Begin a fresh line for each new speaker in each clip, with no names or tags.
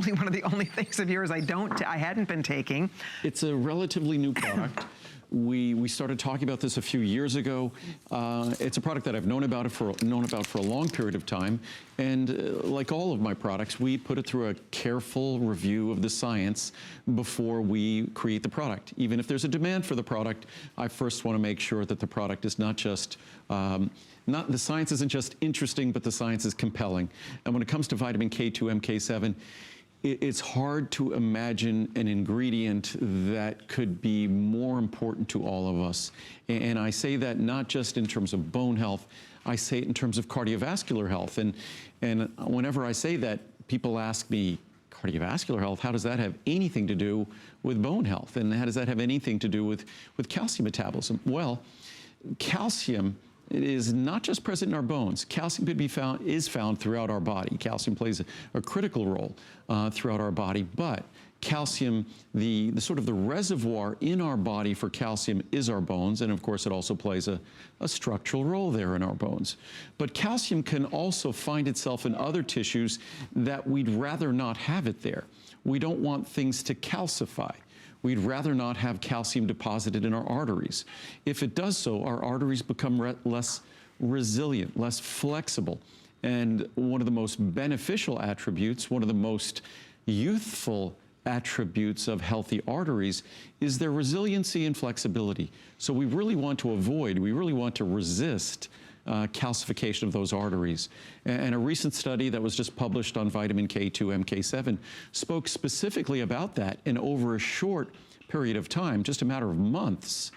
probably one of the only things of yours I hadn't been taking.
It's a relatively new product. We started talking about this a few years ago. It's a product that I've known about for a long period of time. And like all of my products, we put it through a careful review of the science before we create the product. Even if there's a demand for the product, I first want to make sure that the product is not just, the science isn't just interesting, but the science is compelling. And when it comes to vitamin K2 MK7, it's hard to imagine an ingredient that could be more important to all of us. And I say that not just in terms of bone health, I say it in terms of cardiovascular health. And whenever I say that, people ask me, cardiovascular health, how does that have anything to do with bone health? And how does that have anything to do with calcium metabolism? Well, calcium, it is not just present in our bones. Calcium is found throughout our body. Calcium plays a critical role throughout our body, but calcium, the sort of the reservoir in our body for calcium is our bones, and of course it also plays a structural role there in our bones. But calcium can also find itself in other tissues that we'd rather not have it there. We don't want things to calcify. We'd rather not have calcium deposited in our arteries. If it does so, our arteries become less resilient, less flexible. And one of the most beneficial attributes, one of the most youthful attributes of healthy arteries is their resiliency and flexibility. So we really want to avoid, we really want to resist calcification of those arteries. And a recent study that was just published on vitamin K2 MK7 spoke specifically about that. And over a short period of time, just a matter of months,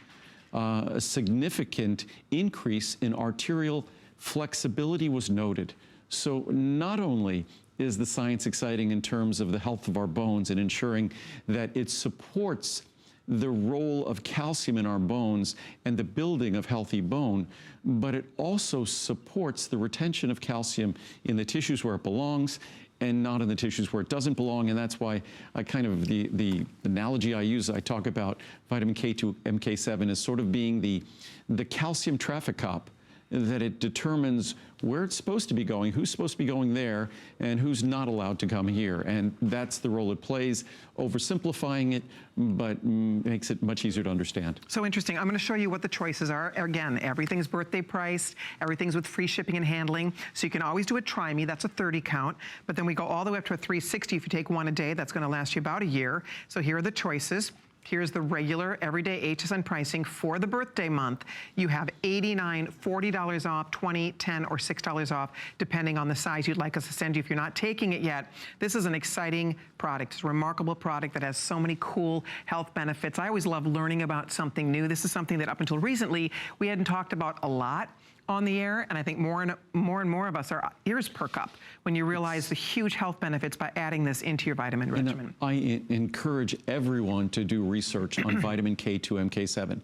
a significant increase in arterial flexibility was noted. So not only is the science exciting in terms of the health of our bones and ensuring that it supports the role of calcium in our bones and the building of healthy bone, but it also supports the retention of calcium in the tissues where it belongs and not in the tissues where it doesn't belong. And that's why I kind of, the analogy I use, I talk about vitamin K2 MK7 as sort of being the calcium traffic cop, that it determines where it's supposed to be going, who's supposed to be going there, and who's not allowed to come here. And that's the role it plays, oversimplifying it, but makes it much easier to understand.
So interesting. I'm going to show you what the choices are. Again, everything's birthday priced, everything's with free shipping and handling, so you can always do a try me, that's a 30 count, but then we go all the way up to a 360 if you take one a day, that's going to last you about a year. So here are the choices. Here's the regular everyday HSN pricing for the birthday month. You have $89, $40 off, $20, $10, or $6 off, depending on the size you'd like us to send you if you're not taking it yet. This is an exciting product. It's a remarkable product that has so many cool health benefits. I always love learning about something new. This is something that up until recently, we hadn't talked about a lot on the air, and I think more and more of us, our ears perk up when you realize the huge health benefits by adding this into your vitamin regimen.
I encourage everyone to do research on vitamin K2 MK7.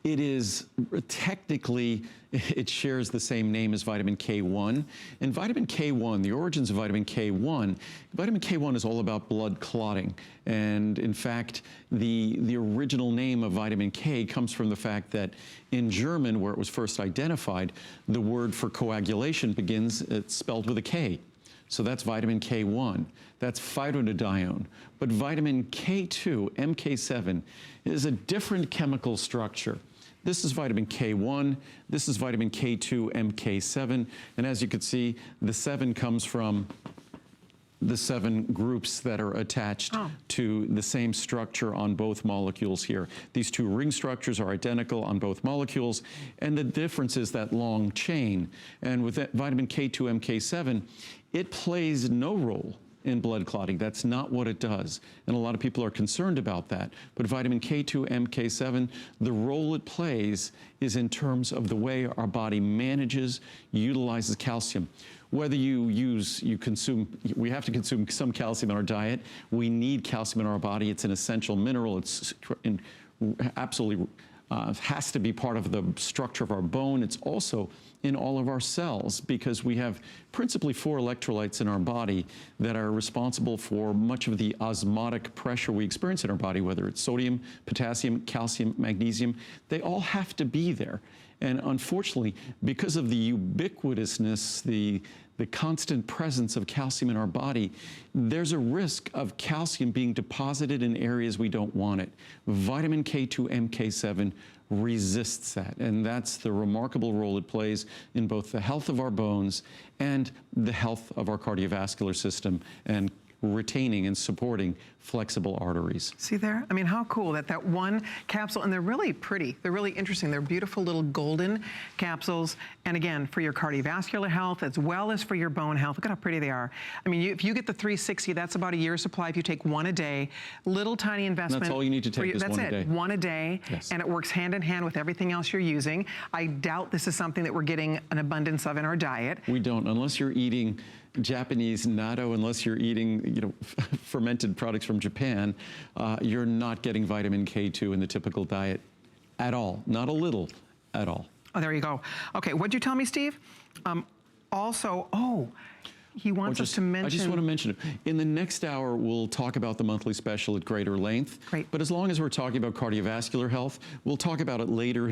It is technically, it shares the same name as vitamin K1. And vitamin K1, the origins of vitamin K1 is all about blood clotting. And in fact, the original name of vitamin K comes from the fact that in German, where it was first identified, the word for coagulation it's spelled with a K. So that's vitamin K1. That's phytonadione. But vitamin K2, MK7, is a different chemical structure. This is vitamin K1, this is vitamin K2, MK7, and as you can see, the 7 comes from the 7 groups that are attached to the same structure on both molecules here. These 2 ring structures are identical on both molecules, and the difference is that long chain. And with that vitamin K2, MK7, it plays no role in blood clotting. That's not what it does. And a lot of people are concerned about that. But vitamin K2, MK7, the role it plays is in terms of the way our body manages, utilizes calcium. Whether we have to consume some calcium in our diet. We need calcium in our body. It's an essential mineral. It's absolutely has to be part of the structure of our bone. It's also in all of our cells because we have principally 4 electrolytes in our body that are responsible for much of the osmotic pressure we experience in our body, whether it's sodium, potassium, calcium, magnesium. They all have to be there. And unfortunately, because of the ubiquitousness, the the constant presence of calcium in our body, there's a risk of calcium being deposited in areas we don't want it. Vitamin K2 MK7 resists that, and that's the remarkable role it plays in both the health of our bones and the health of our cardiovascular system and retaining and supporting flexible arteries.
See there? I mean, how cool that one capsule, and they're really pretty. They're really interesting. They're beautiful little golden capsules. And again, for your cardiovascular health as well as for your bone health. Look at how pretty they are. I mean, if you get the 360, that's about a year's supply if you take one a day. Little tiny investment.
And that's all you need to take is
one a day. That's it, one a day.
Yes.
And it works hand in hand with everything else you're using. I doubt this is something that we're getting an abundance of in our diet.
We don't, unless you're eating Japanese natto, unless you're eating, fermented products from Japan, you're not getting vitamin K2 in the typical diet at all. Not a little, at all.
Oh, there you go. Okay, what'd you tell me, Steve? He wants us to mention...
I just want to mention it. In the next hour, we'll talk about the monthly special at greater length.
Great.
But as long as we're talking about cardiovascular health, we'll talk about it later